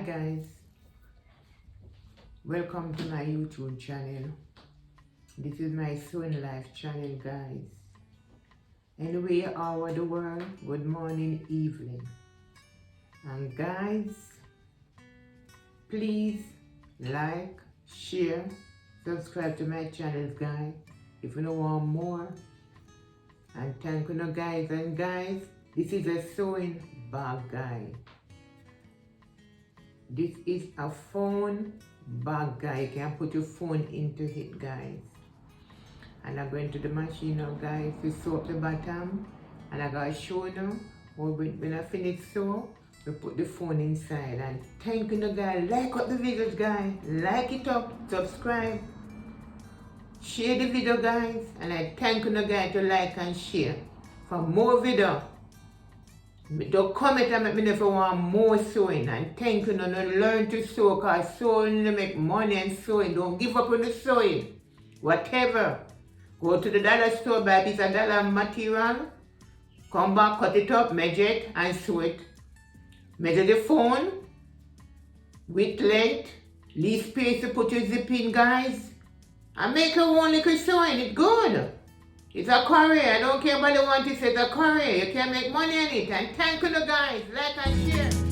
guys, welcome to my YouTube channel. This is my Sewing Life channel, guys. Anyway, all over the world, good morning, evening. And guys, please like, share, subscribe to my channel, guys, if you don't want more. And thank you, guys. And guys, this is a sewing bag, guys. This is a phone bag, guys. You can put your phone into it, guys. And I'm going to the machine now, guys, to sew up the bottom. And I'm going to show you when I finish sew, we put the phone inside. And thank you, guys. Like up the videos, guys. Like it up, subscribe, share the video, guys. And I thank you, guys, to like and share for more video. Don't comment and let me know if you want more sewing. And thank you, learn to sew, because sewing make money and sewing. Don't give up on the sewing. Whatever. Go to the dollar store, buy a piece of dollar material. Come back, cut it up, measure it, and sew it. Measure the phone. Width, length. Leave space to put your zip in, guys. And make your own little sewing. It's good. It's a career. I don't care what they want to say. It's a career. You can make money on it. And thank you, guys. Like and share.